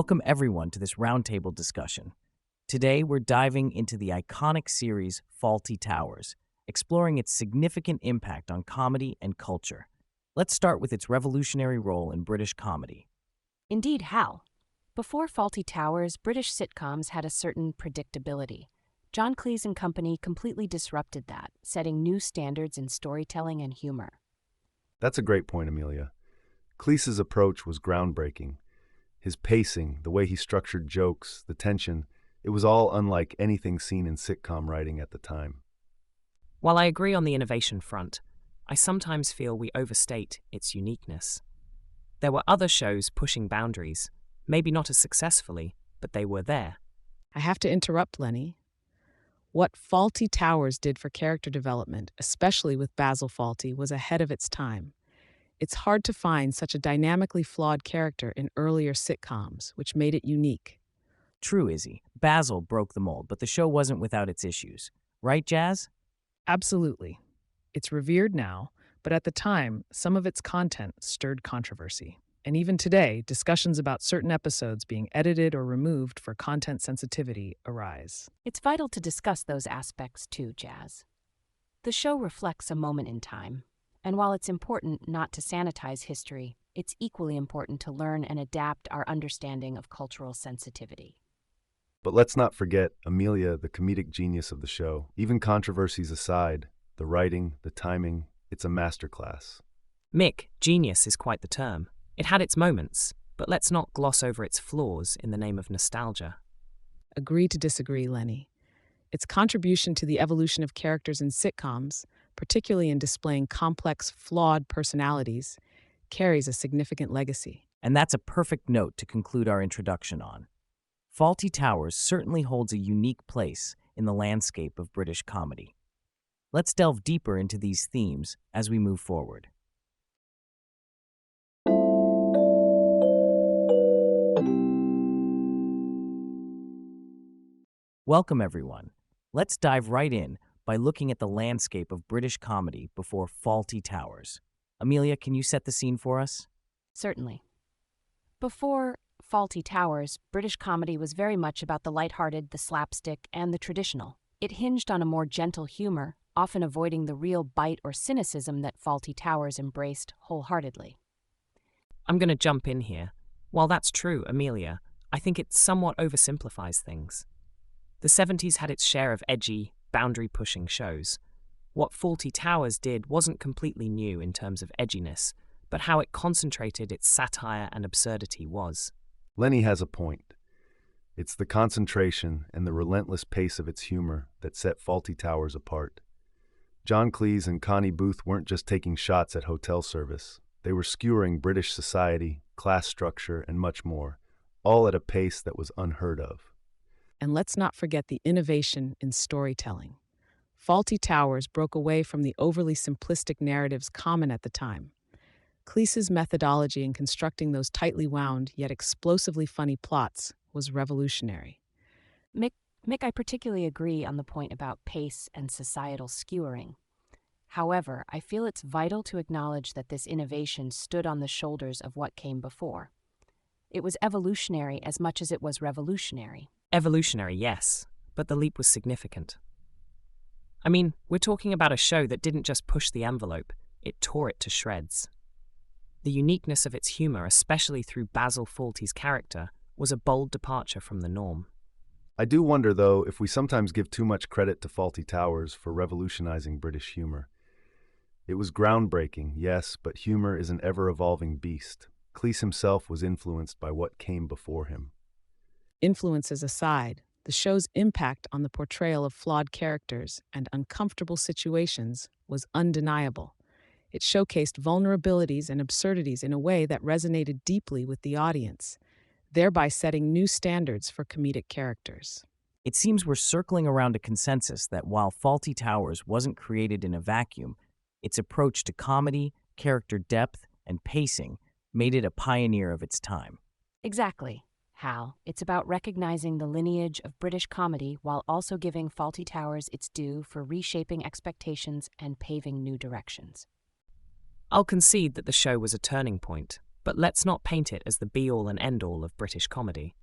Welcome everyone to this roundtable discussion. Today we're diving into the iconic series Fawlty Towers, exploring its significant impact on comedy and culture. Let's start with its revolutionary role in British comedy. Indeed, Hal. Before Fawlty Towers, British sitcoms had a certain predictability. John Cleese and company completely disrupted that, setting new standards in storytelling and humor. That's a great point, Amelia. Cleese's approach was groundbreaking. His pacing, the way he structured jokes, the tension, it was all unlike anything seen in sitcom writing at the time. While I agree on the innovation front, I sometimes feel we overstate its uniqueness. There were other shows pushing boundaries, maybe not as successfully, but they were there. I have to interrupt, Lenny. What Fawlty Towers did for character development, especially with Basil Fawlty, was ahead of its time. It's hard to find such a dynamically flawed character in earlier sitcoms, which made it unique. True, Izzy. Basil broke the mold, but the show wasn't without its issues. Right, Jazz? Absolutely. It's revered now, but at the time, some of its content stirred controversy. And even today, discussions about certain episodes being edited or removed for content sensitivity arise. It's vital to discuss those aspects too, Jazz. The show reflects a moment in time, and while it's important not to sanitize history, it's equally important to learn and adapt our understanding of cultural sensitivity. But let's not forget Amelia, the comedic genius of the show. Even controversies aside, the writing, the timing, it's a masterclass. Mick, genius is quite the term. It had its moments, but let's not gloss over its flaws in the name of nostalgia. Agree to disagree, Lenny. Its contribution to the evolution of characters in sitcoms, particularly in displaying complex, flawed personalities, carries a significant legacy. And that's a perfect note to conclude our introduction on. Fawlty Towers certainly holds a unique place in the landscape of British comedy. Let's delve deeper into these themes as we move forward. Welcome, everyone. Let's dive right in by looking at the landscape of British comedy before Fawlty Towers. Amelia, can you set the scene for us? Certainly. Before Fawlty Towers, British comedy was very much about the lighthearted, the slapstick, and the traditional. It hinged on a more gentle humor, often avoiding the real bite or cynicism that Fawlty Towers embraced wholeheartedly. I'm going to jump in here. While that's true, Amelia, I think it somewhat oversimplifies things. The 70s had its share of edgy, boundary-pushing shows. What Fawlty Towers did wasn't completely new in terms of edginess, but how it concentrated its satire and absurdity was. Lenny has a point. It's the concentration and the relentless pace of its humor that set Fawlty Towers apart. John Cleese and Connie Booth weren't just taking shots at hotel service. They were skewering British society, class structure, and much more, all at a pace that was unheard of. And let's not forget the innovation in storytelling. Fawlty Towers broke away from the overly simplistic narratives common at the time. Cleese's methodology in constructing those tightly wound yet explosively funny plots was revolutionary. Mick, I particularly agree on the point about pace and societal skewering. However, I feel it's vital to acknowledge that this innovation stood on the shoulders of what came before. It was evolutionary as much as it was revolutionary. Evolutionary, yes, but the leap was significant. I mean, we're talking about a show that didn't just push the envelope, it tore it to shreds. The uniqueness of its humor, especially through Basil Fawlty's character, was a bold departure from the norm. I do wonder, though, if we sometimes give too much credit to Fawlty Towers for revolutionizing British humor. It was groundbreaking, yes, but humor is an ever-evolving beast. Cleese himself was influenced by what came before him. Influences aside, the show's impact on the portrayal of flawed characters and uncomfortable situations was undeniable. It showcased vulnerabilities and absurdities in a way that resonated deeply with the audience, thereby setting new standards for comedic characters. It seems we're circling around a consensus that while Fawlty Towers wasn't created in a vacuum, its approach to comedy, character depth, and pacing made it a pioneer of its time. Exactly, Hal. It's about recognizing the lineage of British comedy while also giving Fawlty Towers its due for reshaping expectations and paving new directions. I'll concede that the show was a turning point. But let's not paint it as the be-all and end-all of British comedy.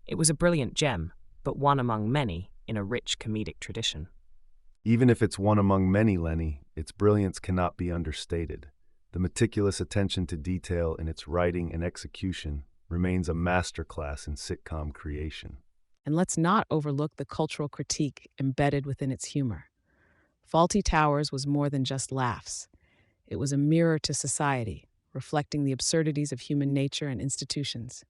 It was a brilliant gem, but one among many in a rich comedic tradition. Even if it's one among many, Lenny, its brilliance cannot be understated. The meticulous attention to detail in its writing and execution remains a masterclass in sitcom creation. And let's not overlook the cultural critique embedded within its humor. Fawlty Towers was more than just laughs. It was a mirror to society, reflecting the absurdities of human nature and institutions.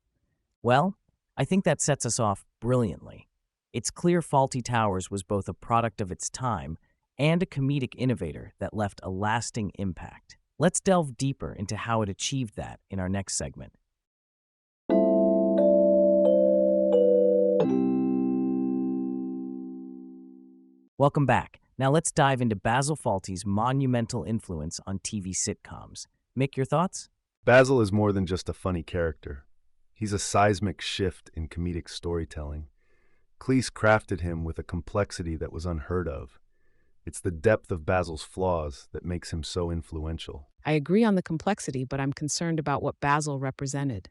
Well, I think that sets us off brilliantly. It's clear Fawlty Towers was both a product of its time and a comedic innovator that left a lasting impact. Let's delve deeper into how it achieved that in our next segment. Welcome back. Now let's dive into Basil Fawlty's monumental influence on TV sitcoms. Mick, your thoughts? Basil is more than just a funny character. He's a seismic shift in comedic storytelling. Cleese crafted him with a complexity that was unheard of. It's the depth of Basil's flaws that makes him so influential. I agree on the complexity, but I'm concerned about what Basil represented.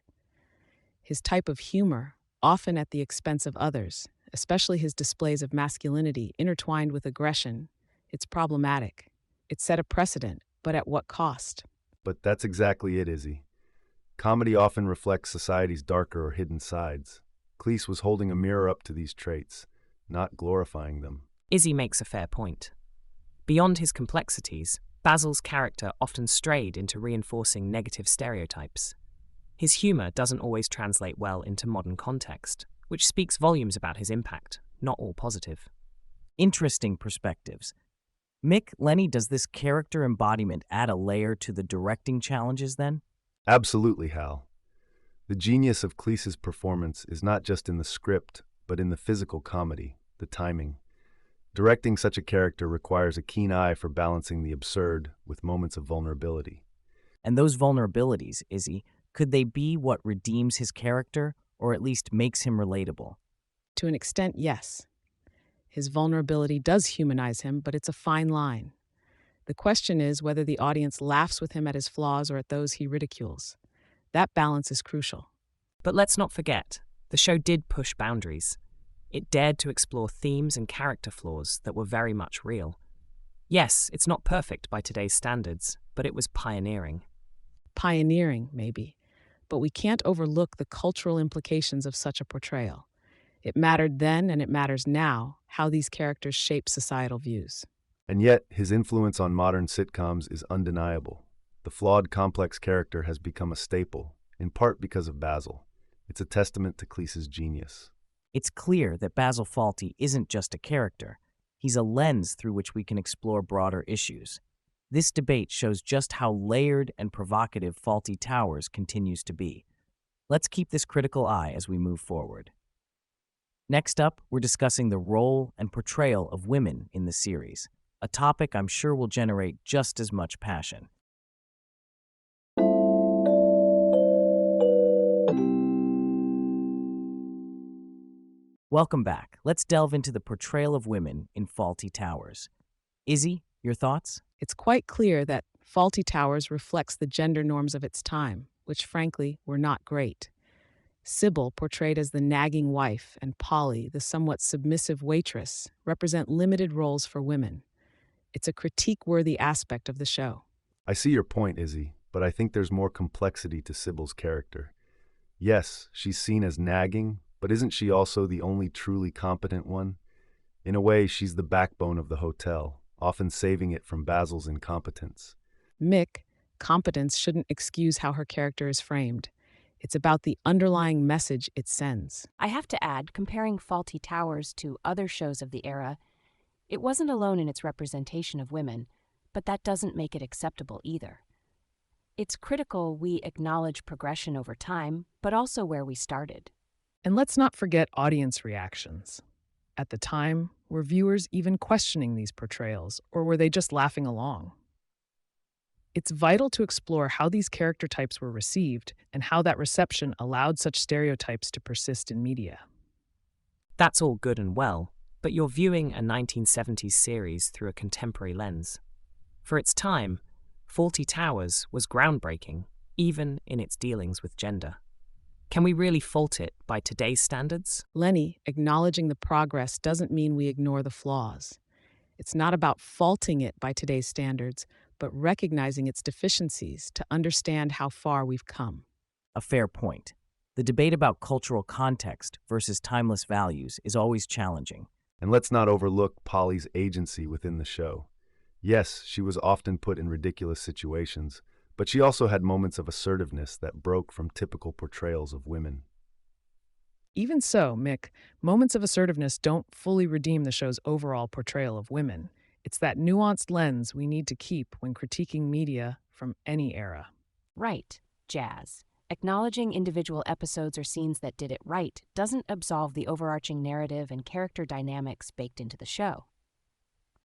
His type of humor, often at the expense of others, especially his displays of masculinity intertwined with aggression, it's problematic. It set a precedent, but at what cost? But that's exactly it, Izzy. Comedy often reflects society's darker or hidden sides. Cleese was holding a mirror up to these traits, not glorifying them. Izzy makes a fair point. Beyond his complexities, Basil's character often strayed into reinforcing negative stereotypes. His humor doesn't always translate well into modern context, which speaks volumes about his impact, not all positive. Interesting perspectives. Mick, Lenny, does this character embodiment add a layer to the directing challenges then? Absolutely, Hal. The genius of Cleese's performance is not just in the script, but in the physical comedy, the timing. Directing such a character requires a keen eye for balancing the absurd with moments of vulnerability. And those vulnerabilities, Izzy, could they be what redeems his character, or at least makes him relatable? To an extent, yes. His vulnerability does humanize him, but it's a fine line. The question is whether the audience laughs with him at his flaws or at those he ridicules. That balance is crucial. But let's not forget, the show did push boundaries. It dared to explore themes and character flaws that were very much real. Yes, it's not perfect by today's standards, but it was pioneering. Pioneering, maybe. But we can't overlook the cultural implications of such a portrayal. It mattered then and it matters now how these characters shape societal views. And yet, his influence on modern sitcoms is undeniable. The flawed, complex character has become a staple, in part because of Basil. It's a testament to Cleese's genius. It's clear that Basil Fawlty isn't just a character. He's a lens through which we can explore broader issues. This debate shows just how layered and provocative Fawlty Towers continues to be. Let's keep this critical eye as we move forward. Next up, we're discussing the role and portrayal of women in the series, a topic I'm sure will generate just as much passion. Welcome back. Let's delve into the portrayal of women in Fawlty Towers. Izzy, your thoughts? It's quite clear that Fawlty Towers reflects the gender norms of its time, which frankly were not great. Sybil, portrayed as the nagging wife, and Polly, the somewhat submissive waitress, represent limited roles for women. It's a critique-worthy aspect of the show. I see your point, Izzy, but I think there's more complexity to Sybil's character. Yes, she's seen as nagging, but isn't she also the only truly competent one? In a way, she's the backbone of the hotel, often saving it from Basil's incompetence. Mick, competence shouldn't excuse how her character is framed. It's about the underlying message it sends. I have to add, comparing Fawlty Towers to other shows of the era, it wasn't alone in its representation of women, but that doesn't make it acceptable either. It's critical we acknowledge progression over time, but also where we started. And let's not forget audience reactions. At the time, were viewers even questioning these portrayals, or were they just laughing along? It's vital to explore how these character types were received and how that reception allowed such stereotypes to persist in media. That's all good and well, but you're viewing a 1970s series through a contemporary lens. For its time, Fawlty Towers was groundbreaking, even in its dealings with gender. Can we really fault it by today's standards? Lenny, acknowledging the progress doesn't mean we ignore the flaws. It's not about faulting it by today's standards, but recognizing its deficiencies to understand how far we've come. A fair point. The debate about cultural context versus timeless values is always challenging. And let's not overlook Polly's agency within the show. Yes, she was often put in ridiculous situations, but she also had moments of assertiveness that broke from typical portrayals of women. Even so, Mick, moments of assertiveness don't fully redeem the show's overall portrayal of women. It's that nuanced lens we need to keep when critiquing media from any era. Right, Jazz. Acknowledging individual episodes or scenes that did it right doesn't absolve the overarching narrative and character dynamics baked into the show.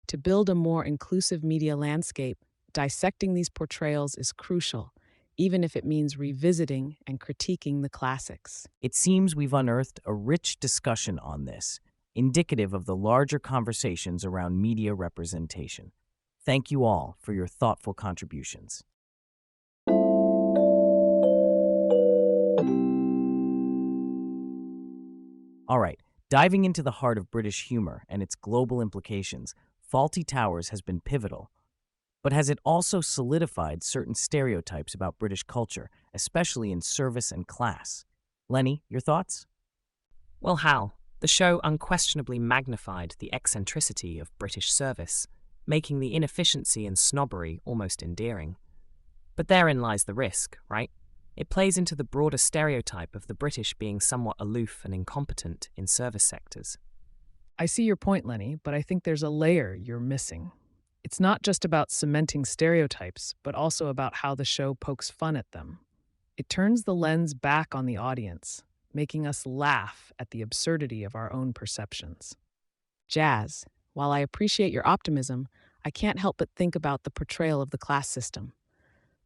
To build a more inclusive media landscape, dissecting these portrayals is crucial, even if it means revisiting and critiquing the classics. It seems we've unearthed a rich discussion on this, indicative of the larger conversations around media representation. Thank you all for your thoughtful contributions. All right, diving into the heart of British humor and its global implications, Fawlty Towers has been pivotal. But has it also solidified certain stereotypes about British culture, especially in service and class? Lenny, your thoughts? Well, Hal, the show unquestionably magnified the eccentricity of British service, making the inefficiency and snobbery almost endearing. But therein lies the risk, right? It plays into the broader stereotype of the British being somewhat aloof and incompetent in service sectors. I see your point, Lenny, but I think there's a layer you're missing. It's not just about cementing stereotypes, but also about how the show pokes fun at them. It turns the lens back on the audience, making us laugh at the absurdity of our own perceptions. Jazz, while I appreciate your optimism, I can't help but think about the portrayal of the class system.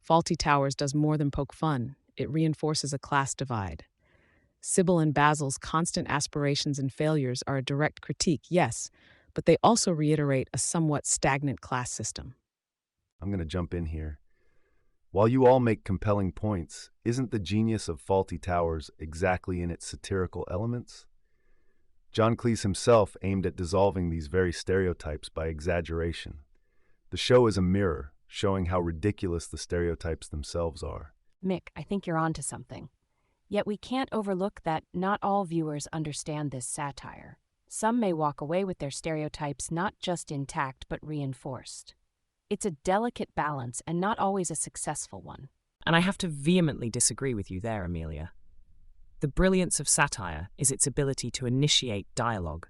Fawlty Towers does more than poke fun. It reinforces a class divide. Sybil and Basil's constant aspirations and failures are a direct critique, yes, but they also reiterate a somewhat stagnant class system. I'm going to jump in here. While you all make compelling points, isn't the genius of Fawlty Towers exactly in its satirical elements? John Cleese himself aimed at dissolving these very stereotypes by exaggeration. The show is a mirror, showing how ridiculous the stereotypes themselves are. Mick, I think you're onto something. Yet we can't overlook that not all viewers understand this satire. Some may walk away with their stereotypes not just intact but reinforced. It's a delicate balance and not always a successful one. And I have to vehemently disagree with you there, Amelia. The brilliance of satire is its ability to initiate dialogue.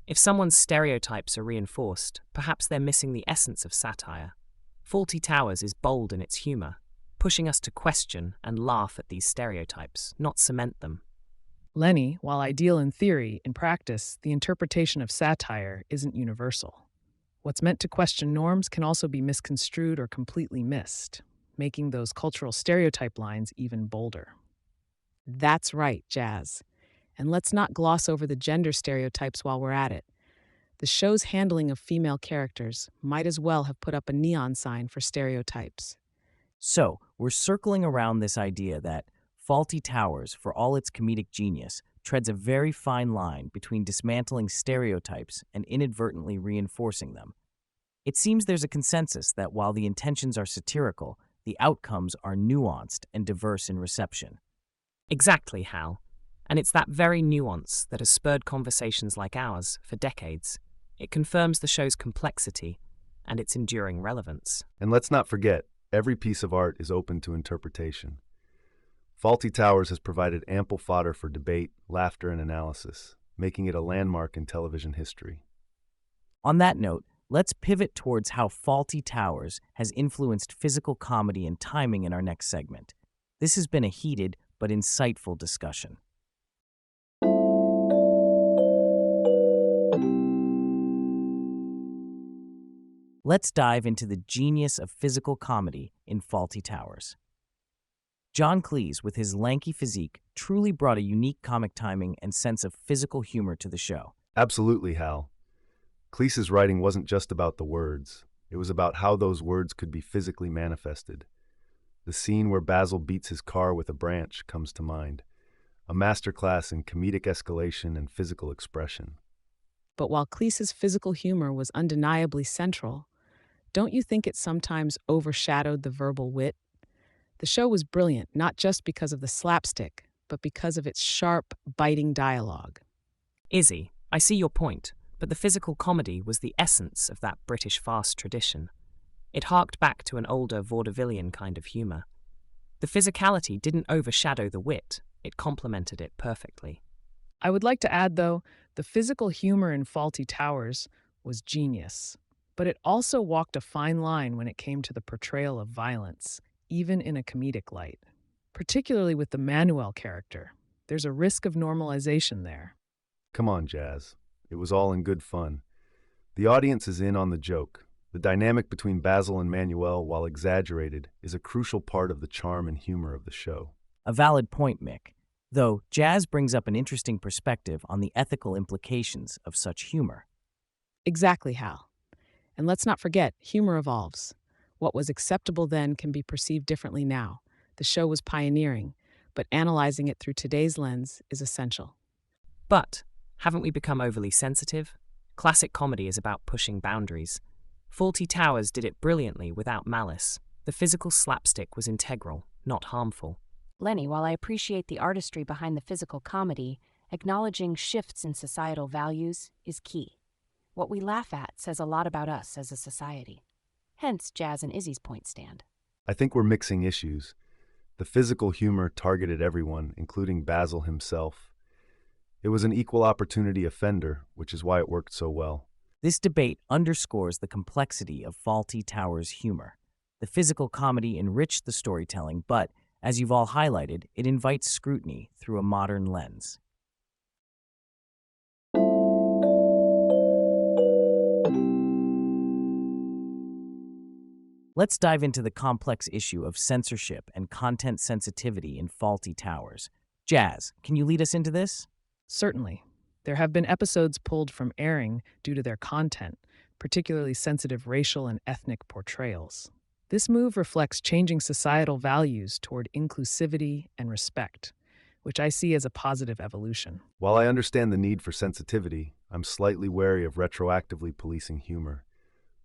If someone's stereotypes are reinforced, perhaps they're missing the essence of satire. Fawlty Towers is bold in its humor, pushing us to question and laugh at these stereotypes, not cement them. Lenny, while ideal in theory, in practice, the interpretation of satire isn't universal. What's meant to question norms can also be misconstrued or completely missed, making those cultural stereotype lines even bolder. That's right, Jazz. And let's not gloss over the gender stereotypes while we're at it. The show's handling of female characters might as well have put up a neon sign for stereotypes. So, we're circling around this idea that Fawlty Towers, for all its comedic genius, treads a very fine line between dismantling stereotypes and inadvertently reinforcing them. It seems there's a consensus that while the intentions are satirical, the outcomes are nuanced and diverse in reception. Exactly, Hal. And it's that very nuance that has spurred conversations like ours for decades. It confirms the show's complexity and its enduring relevance. And let's not forget, every piece of art is open to interpretation. Fawlty Towers has provided ample fodder for debate, laughter, and analysis, making it a landmark in television history. On that note, let's pivot towards how Fawlty Towers has influenced physical comedy and timing in our next segment. This has been a heated but insightful discussion. Let's dive into the genius of physical comedy in Fawlty Towers. John Cleese, with his lanky physique, truly brought a unique comic timing and sense of physical humor to the show. Absolutely, Hal. Cleese's writing wasn't just about the words. It was about how those words could be physically manifested. The scene where Basil beats his car with a branch comes to mind, a masterclass in comedic escalation and physical expression. But while Cleese's physical humor was undeniably central, don't you think it sometimes overshadowed the verbal wit? The show was brilliant not just because of the slapstick, but because of its sharp, biting dialogue. Izzy, I see your point, but the physical comedy was the essence of that British farce tradition. It harked back to an older vaudevillian kind of humour. The physicality didn't overshadow the wit, it complemented it perfectly. I would like to add, though, the physical humor in Fawlty Towers was genius, but it also walked a fine line when it came to the portrayal of violence, even in a comedic light. Particularly with the Manuel character, there's a risk of normalization there. Come on, Jazz. It was all in good fun. The audience is in on the joke. The dynamic between Basil and Manuel, while exaggerated, is a crucial part of the charm and humor of the show. A valid point, Mick. Though, Jazz brings up an interesting perspective on the ethical implications of such humor. Exactly, Hal. And let's not forget, humor evolves. What was acceptable then can be perceived differently now. The show was pioneering, but analyzing it through today's lens is essential. But, haven't we become overly sensitive? Classic comedy is about pushing boundaries. Fawlty Towers did it brilliantly without malice. The physical slapstick was integral, not harmful. Lenny, while I appreciate the artistry behind the physical comedy, acknowledging shifts in societal values is key. What we laugh at says a lot about us as a society. Hence, Jazz and Izzy's point stand. I think we're mixing issues. The physical humor targeted everyone, including Basil himself. It was an equal opportunity offender, which is why it worked so well. This debate underscores the complexity of Fawlty Towers' humor. The physical comedy enriched the storytelling, but, as you've all highlighted, it invites scrutiny through a modern lens. Let's dive into the complex issue of censorship and content sensitivity in Fawlty Towers. Jazz, can you lead us into this? Certainly. There have been episodes pulled from airing due to their content, particularly sensitive racial and ethnic portrayals. This move reflects changing societal values toward inclusivity and respect, which I see as a positive evolution. While I understand the need for sensitivity, I'm slightly wary of retroactively policing humor.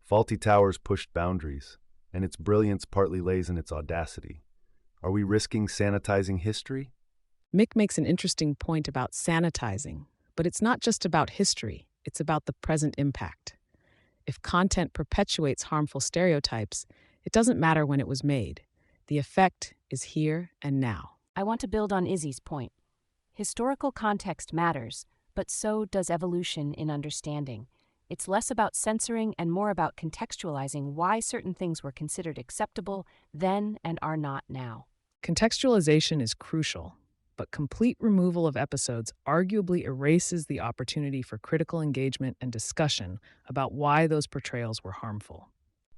Fawlty Towers pushed boundaries, and its brilliance partly lays in its audacity. Are we risking sanitizing history? Mick makes an interesting point about sanitizing, but it's not just about history, it's about the present impact. If content perpetuates harmful stereotypes, it doesn't matter when it was made. The effect is here and now. I want to build on Izzy's point. Historical context matters, but so does evolution in understanding. It's less about censoring and more about contextualizing why certain things were considered acceptable then and are not now. Contextualization is crucial, but complete removal of episodes arguably erases the opportunity for critical engagement and discussion about why those portrayals were harmful.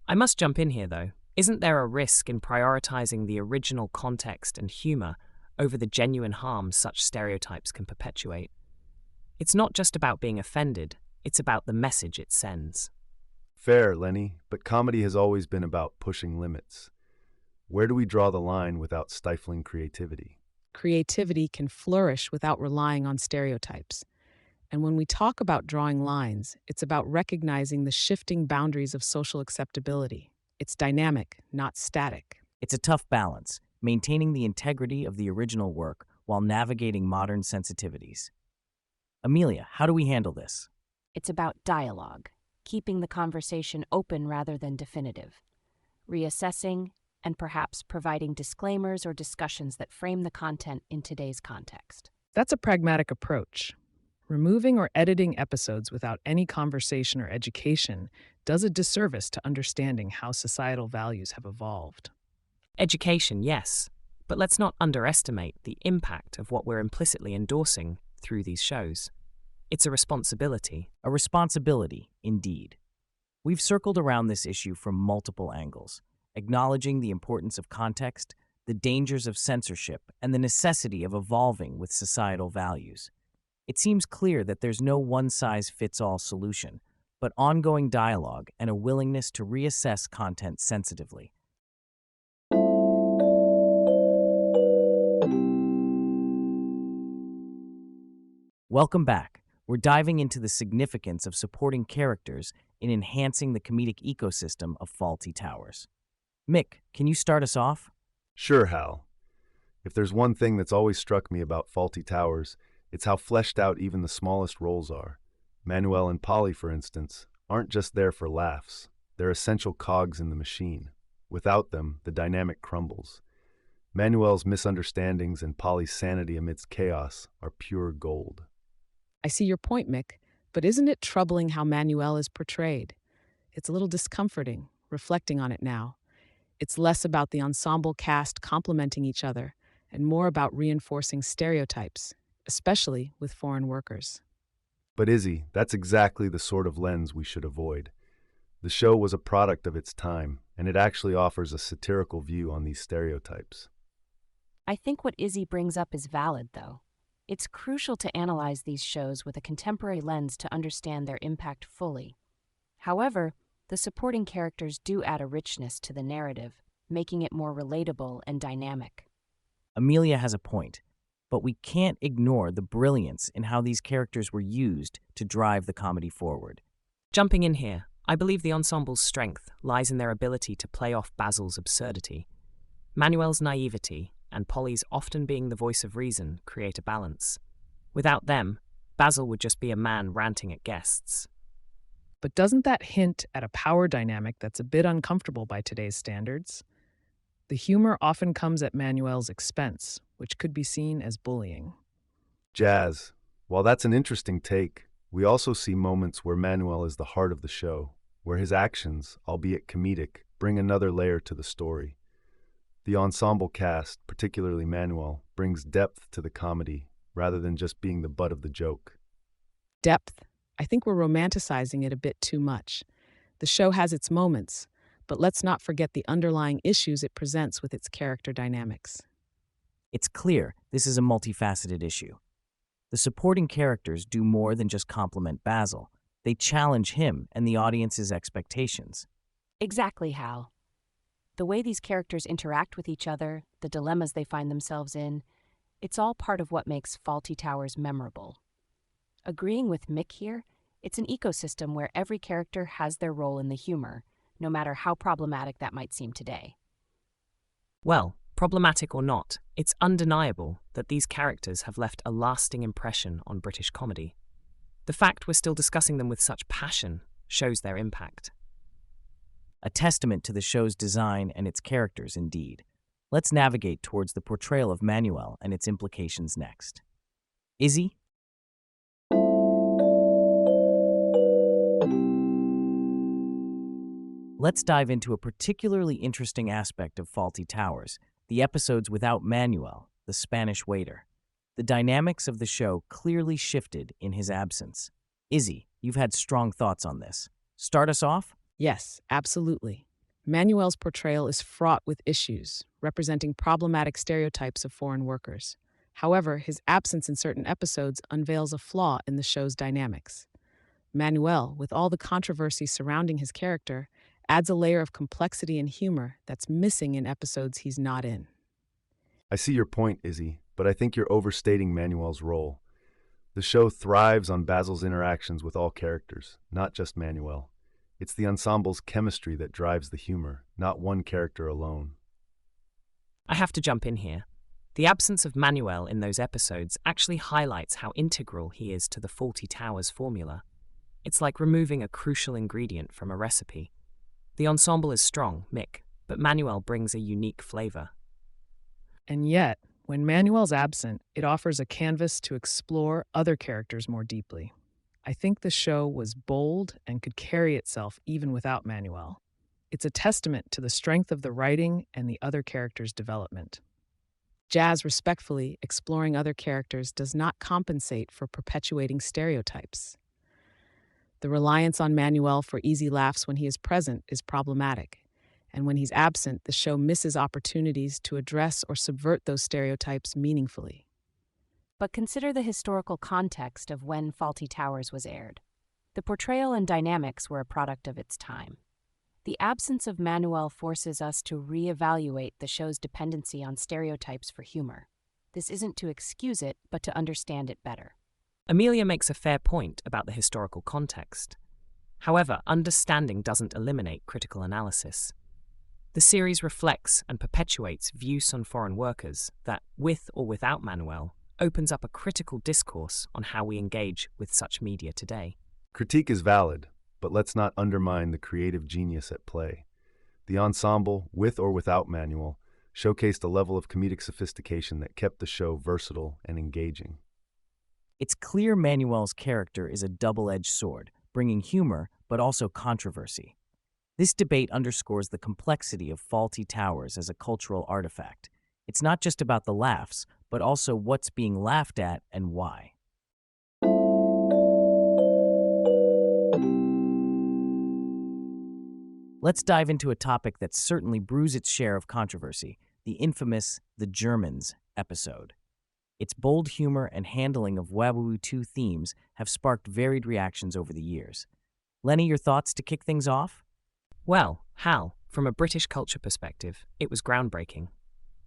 I must jump in here, though. Isn't there a risk in prioritizing the original context and humor over the genuine harm such stereotypes can perpetuate? It's not just about being offended, it's about the message it sends. Fair, Lenny, but comedy has always been about pushing limits. Where do we draw the line without stifling creativity? Creativity can flourish without relying on stereotypes. And when we talk about drawing lines, it's about recognizing the shifting boundaries of social acceptability. It's dynamic, not static. It's a tough balance, maintaining the integrity of the original work while navigating modern sensitivities. Amelia, how do we handle this? It's about dialogue, keeping the conversation open rather than definitive, reassessing, and perhaps providing disclaimers or discussions that frame the content in today's context. That's a pragmatic approach. Removing or editing episodes without any conversation or education does a disservice to understanding how societal values have evolved. Education, yes, but let's not underestimate the impact of what we're implicitly endorsing through these shows. It's a responsibility. A responsibility, indeed. We've circled around this issue from multiple angles, acknowledging the importance of context, the dangers of censorship, and the necessity of evolving with societal values. It seems clear that there's no one-size-fits-all solution, but ongoing dialogue and a willingness to reassess content sensitively. Welcome back. We're diving into the significance of supporting characters in enhancing the comedic ecosystem of Fawlty Towers. Mick, can you start us off? Sure, Hal. If there's one thing that's always struck me about Fawlty Towers, it's how fleshed out even the smallest roles are. Manuel and Polly, for instance, aren't just there for laughs. They're essential cogs in the machine. Without them, the dynamic crumbles. Manuel's misunderstandings and Polly's sanity amidst chaos are pure gold. I see your point, Mick, but isn't it troubling how Manuel is portrayed? It's a little discomforting, reflecting on it now. It's less about the ensemble cast complementing each other and more about reinforcing stereotypes, especially with foreign workers. But Izzy, that's exactly the sort of lens we should avoid. The show was a product of its time, and it actually offers a satirical view on these stereotypes. I think what Izzy brings up is valid, though. It's crucial to analyze these shows with a contemporary lens to understand their impact fully. However, the supporting characters do add a richness to the narrative, making it more relatable and dynamic. Amelia has a point, but we can't ignore the brilliance in how these characters were used to drive the comedy forward. Jumping in here, I believe the ensemble's strength lies in their ability to play off Basil's absurdity. Manuel's naivety and Polly's often being the voice of reason create a balance. Without them, Basil would just be a man ranting at guests. But doesn't that hint at a power dynamic that's a bit uncomfortable by today's standards? The humor often comes at Manuel's expense, which could be seen as bullying. Jazz, while that's an interesting take, we also see moments where Manuel is the heart of the show, where his actions, albeit comedic, bring another layer to the story. The ensemble cast, particularly Manuel, brings depth to the comedy, rather than just being the butt of the joke. Depth. I think we're romanticizing it a bit too much. The show has its moments, but let's not forget the underlying issues it presents with its character dynamics. It's clear this is a multifaceted issue. The supporting characters do more than just compliment Basil. They challenge him and the audience's expectations. Exactly, Hal. The way these characters interact with each other, the dilemmas they find themselves in, it's all part of what makes Fawlty Towers memorable. Agreeing with Mick here, it's an ecosystem where every character has their role in the humor, no matter how problematic that might seem today. Well, problematic or not, it's undeniable that these characters have left a lasting impression on British comedy. The fact we're still discussing them with such passion shows their impact. A testament to the show's design and its characters, indeed. Let's navigate towards the portrayal of Manuel and its implications next. Izzy? Let's dive into a particularly interesting aspect of Fawlty Towers, the episodes without Manuel, the Spanish waiter. The dynamics of the show clearly shifted in his absence. Izzy, you've had strong thoughts on this. Start us off? Yes, absolutely. Manuel's portrayal is fraught with issues, representing problematic stereotypes of foreign workers. However, his absence in certain episodes unveils a flaw in the show's dynamics. Manuel, with all the controversy surrounding his character, adds a layer of complexity and humor that's missing in episodes he's not in. I see your point, Izzy, but I think you're overstating Manuel's role. The show thrives on Basil's interactions with all characters, not just Manuel. It's the ensemble's chemistry that drives the humor, not one character alone. I have to jump in here. The absence of Manuel in those episodes actually highlights how integral he is to the Fawlty Towers formula. It's like removing a crucial ingredient from a recipe. The ensemble is strong, Mick, but Manuel brings a unique flavor. And yet, when Manuel's absent, it offers a canvas to explore other characters more deeply. I think the show was bold and could carry itself even without Manuel. It's a testament to the strength of the writing and the other characters' development. Jazz, respectfully, exploring other characters does not compensate for perpetuating stereotypes. The reliance on Manuel for easy laughs when he is present is problematic, and when he's absent, the show misses opportunities to address or subvert those stereotypes meaningfully. But consider the historical context of when Fawlty Towers was aired. The portrayal and dynamics were a product of its time. The absence of Manuel forces us to reevaluate the show's dependency on stereotypes for humor. This isn't to excuse it, but to understand it better. Amelia makes a fair point about the historical context. However, understanding doesn't eliminate critical analysis. The series reflects and perpetuates views on foreign workers that, with or without Manuel, opens up a critical discourse on how we engage with such media today. Critique is valid, but let's not undermine the creative genius at play. The ensemble, with or without Manuel, showcased a level of comedic sophistication that kept the show versatile and engaging. It's clear Manuel's character is a double-edged sword, bringing humor but also controversy. This debate underscores the complexity of Fawlty Towers as a cultural artifact. It's not just about the laughs, but also what's being laughed at and why. Let's dive into a topic that certainly brews its share of controversy, the infamous The Germans episode. Its bold humor and handling of WW2 themes have sparked varied reactions over the years. Lenny, your thoughts to kick things off? Well, Hal, from a British culture perspective, it was groundbreaking.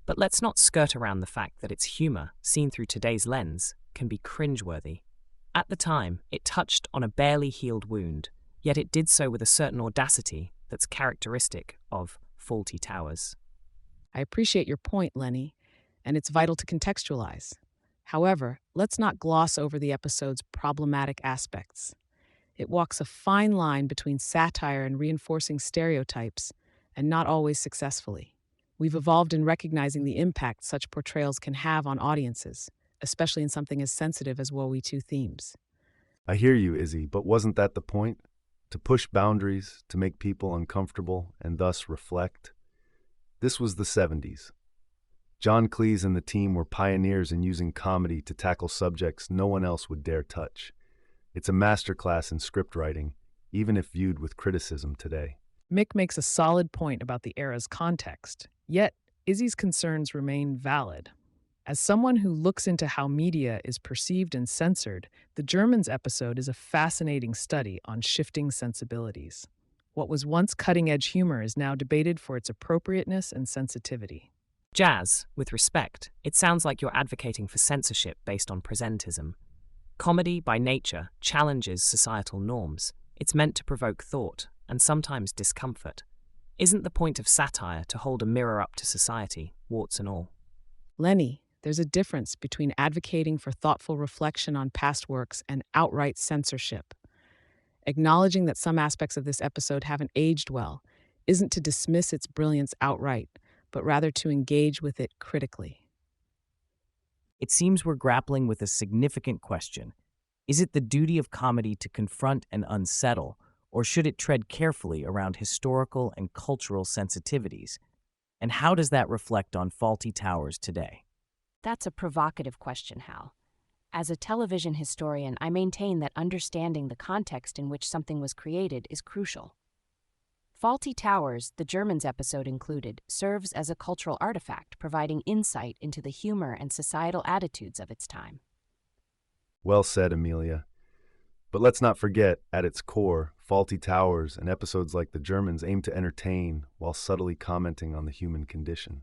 But let's not skirt around the fact that its humor, seen through today's lens, can be cringeworthy. At the time, it touched on a barely healed wound, yet it did so with a certain audacity that's characteristic of Fawlty Towers. I appreciate your point, Lenny, and it's vital to contextualize. However, let's not gloss over the episode's problematic aspects. It walks a fine line between satire and reinforcing stereotypes, and not always successfully. We've evolved in recognizing the impact such portrayals can have on audiences, especially in something as sensitive as WW2 themes. I hear you, Izzy, but wasn't that the point? To push boundaries, to make people uncomfortable, and thus reflect? This was the 70s. John Cleese and the team were pioneers in using comedy to tackle subjects no one else would dare touch. It's a masterclass in script writing, even if viewed with criticism today. Mick makes a solid point about the era's context, yet Izzy's concerns remain valid. As someone who looks into how media is perceived and censored, the Germans episode is a fascinating study on shifting sensibilities. What was once cutting-edge humor is now debated for its appropriateness and sensitivity. Jazz, with respect, it sounds like you're advocating for censorship based on presentism. Comedy, by nature, challenges societal norms. It's meant to provoke thought, and sometimes discomfort. Isn't the point of satire to hold a mirror up to society, warts and all? Lenny, there's a difference between advocating for thoughtful reflection on past works and outright censorship. Acknowledging that some aspects of this episode haven't aged well isn't to dismiss its brilliance outright, but rather to engage with it critically. It seems we're grappling with a significant question. Is it the duty of comedy to confront and unsettle, or should it tread carefully around historical and cultural sensitivities? And how does that reflect on Fawlty Towers today? That's a provocative question, Hal. As a television historian, I maintain that understanding the context in which something was created is crucial. Fawlty Towers, the Germans episode included, serves as a cultural artifact, providing insight into the humor and societal attitudes of its time. Well said, Amelia. But let's not forget, at its core, Fawlty Towers and episodes like The Germans aim to entertain while subtly commenting on the human condition.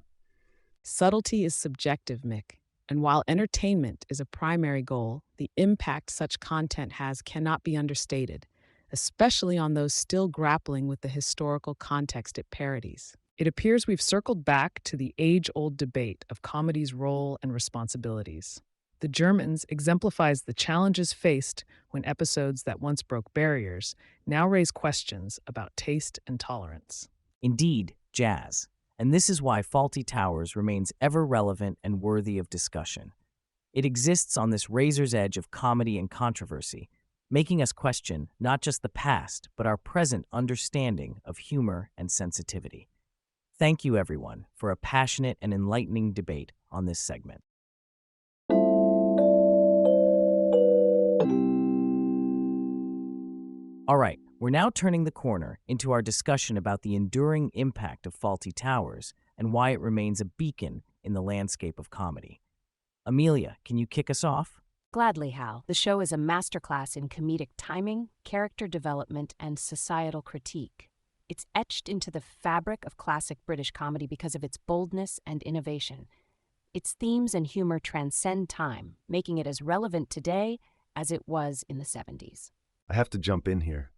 Subtlety is subjective, Mick, and while entertainment is a primary goal, the impact such content has cannot be understated, especially on those still grappling with the historical context it parodies. It appears we've circled back to the age-old debate of comedy's role and responsibilities. The Germans exemplifies the challenges faced when episodes that once broke barriers now raise questions about taste and tolerance. Indeed, Jazz. And this is why Fawlty Towers remains ever relevant and worthy of discussion. It exists on this razor's edge of comedy and controversy, making us question not just the past, but our present understanding of humor and sensitivity. Thank you, everyone, for a passionate and enlightening debate on this segment. All right, we're now turning the corner into our discussion about the enduring impact of Fawlty Towers and why it remains a beacon in the landscape of comedy. Amelia, can you kick us off? Gladly, Hal. The show is a masterclass in comedic timing, character development, and societal critique. It's etched into the fabric of classic British comedy because of its boldness and innovation. Its themes and humor transcend time, making it as relevant today as it was in the 70s. I have to jump in here.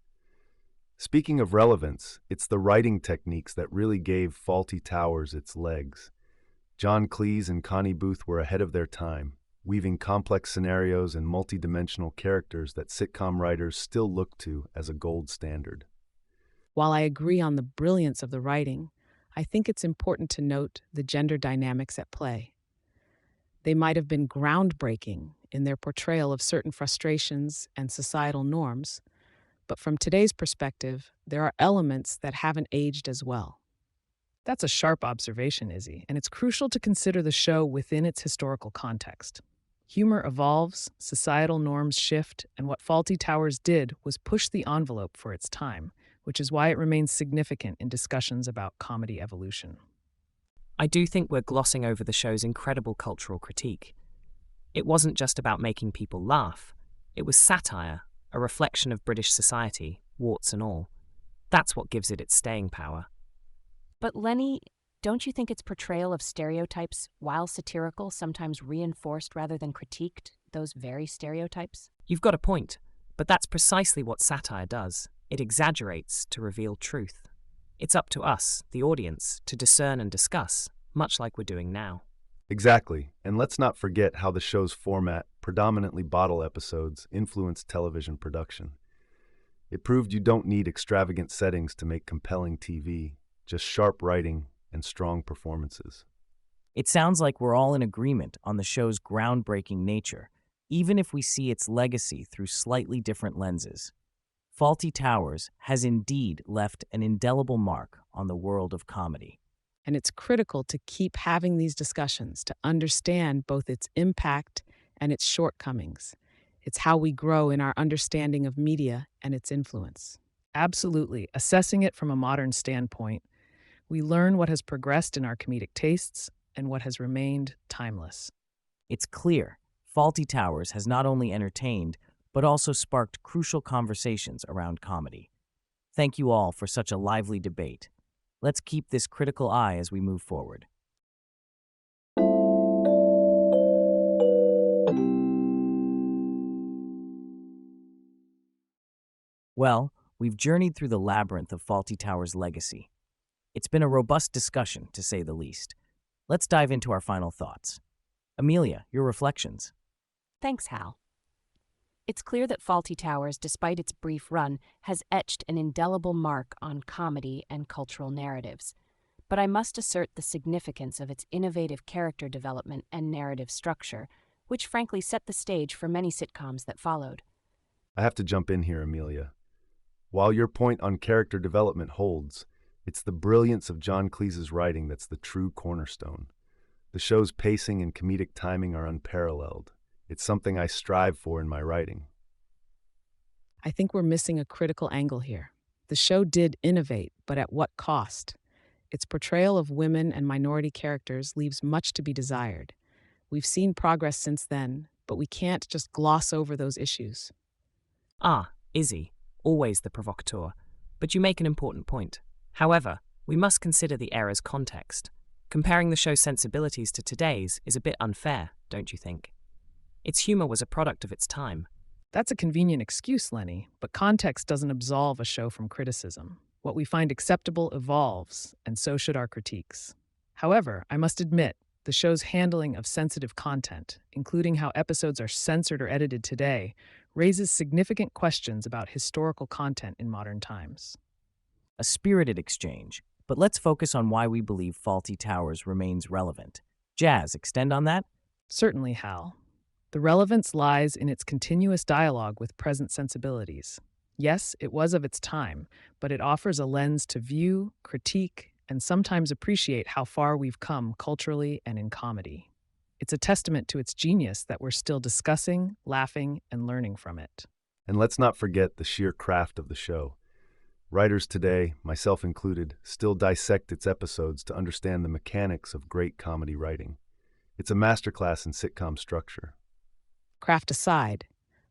Speaking of relevance, it's the writing techniques that really gave Fawlty Towers its legs. John Cleese and Connie Booth were ahead of their time, weaving complex scenarios and multidimensional characters that sitcom writers still look to as a gold standard. While I agree on the brilliance of the writing, I think it's important to note the gender dynamics at play. They might have been groundbreaking in their portrayal of certain frustrations and societal norms, but from today's perspective, there are elements that haven't aged as well. That's a sharp observation, Izzy, and it's crucial to consider the show within its historical context. Humor evolves, societal norms shift, and what Fawlty Towers did was push the envelope for its time, which is why it remains significant in discussions about comedy evolution. I do think we're glossing over the show's incredible cultural critique. It wasn't just about making people laugh. It was satire, a reflection of British society, warts and all. That's what gives it its staying power. But Lenny, don't you think its portrayal of stereotypes, while satirical, sometimes reinforced rather than critiqued those very stereotypes? You've got a point, but that's precisely what satire does. It exaggerates to reveal truth. It's up to us, the audience, to discern and discuss, much like we're doing now. Exactly, and let's not forget how the show's format, predominantly bottle episodes, influenced television production. It proved you don't need extravagant settings to make compelling TV, just sharp writing and strong performances. It sounds like we're all in agreement on the show's groundbreaking nature, even if we see its legacy through slightly different lenses. Fawlty Towers has indeed left an indelible mark on the world of comedy. And it's critical to keep having these discussions to understand both its impact and its shortcomings. It's how we grow in our understanding of media and its influence. Absolutely. Assessing it from a modern standpoint, we learn what has progressed in our comedic tastes and what has remained timeless. It's clear Fawlty Towers has not only entertained, but also sparked crucial conversations around comedy. Thank you all for such a lively debate. Let's keep this critical eye as we move forward. Well, we've journeyed through the labyrinth of Fawlty Towers' legacy. It's been a robust discussion, to say the least. Let's dive into our final thoughts. Amelia, your reflections. Thanks, Hal. It's clear that Fawlty Towers, despite its brief run, has etched an indelible mark on comedy and cultural narratives. But I must assert the significance of its innovative character development and narrative structure, which frankly set the stage for many sitcoms that followed. I have to jump in here, Amelia. While your point on character development holds, it's the brilliance of John Cleese's writing that's the true cornerstone. The show's pacing and comedic timing are unparalleled. It's something I strive for in my writing. I think we're missing a critical angle here. The show did innovate, but at what cost? Its portrayal of women and minority characters leaves much to be desired. We've seen progress since then, but we can't just gloss over those issues. Ah, Izzy, always the provocateur. But you make an important point. However, we must consider the era's context. Comparing the show's sensibilities to today's is a bit unfair, don't you think? Its humor was a product of its time. That's a convenient excuse, Lenny, but context doesn't absolve a show from criticism. What we find acceptable evolves, and so should our critiques. However, I must admit, the show's handling of sensitive content, including how episodes are censored or edited today, raises significant questions about historical content in modern times. A spirited exchange, but let's focus on why we believe Fawlty Towers remains relevant. Jazz, extend on that? Certainly, Hal. The relevance lies in its continuous dialogue with present sensibilities. Yes, it was of its time, but it offers a lens to view, critique, and sometimes appreciate how far we've come culturally and in comedy. It's a testament to its genius that we're still discussing, laughing, and learning from it. And let's not forget the sheer craft of the show. Writers today, myself included, still dissect its episodes to understand the mechanics of great comedy writing. It's a masterclass in sitcom structure. Craft aside,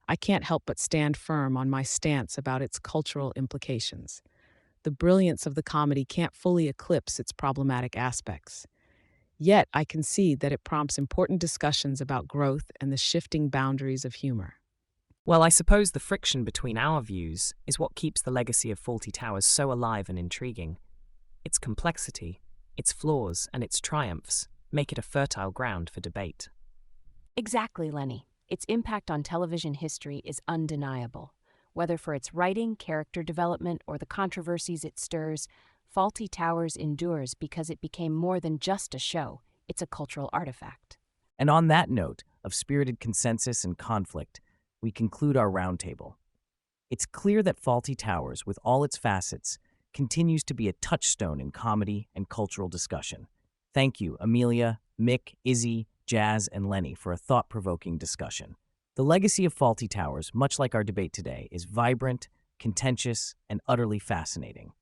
I can't help but stand firm on my stance about its cultural implications. The brilliance of the comedy can't fully eclipse its problematic aspects. Yet, I concede that it prompts important discussions about growth and the shifting boundaries of humor. Well, I suppose the friction between our views is what keeps the legacy of Fawlty Towers so alive and intriguing. Its complexity, its flaws, and its triumphs make it a fertile ground for debate. Exactly, Lenny. Its impact on television history is undeniable. Whether for its writing, character development, or the controversies it stirs, Fawlty Towers endures because it became more than just a show. It's a cultural artifact. And on that note of spirited consensus and conflict, we conclude our roundtable. It's clear that Fawlty Towers, with all its facets, continues to be a touchstone in comedy and cultural discussion. Thank you, Amelia, Mick, Izzy, Jazz, and Lenny, for a thought-provoking discussion. The legacy of Fawlty Towers, much like our debate today, is vibrant, contentious, and utterly fascinating.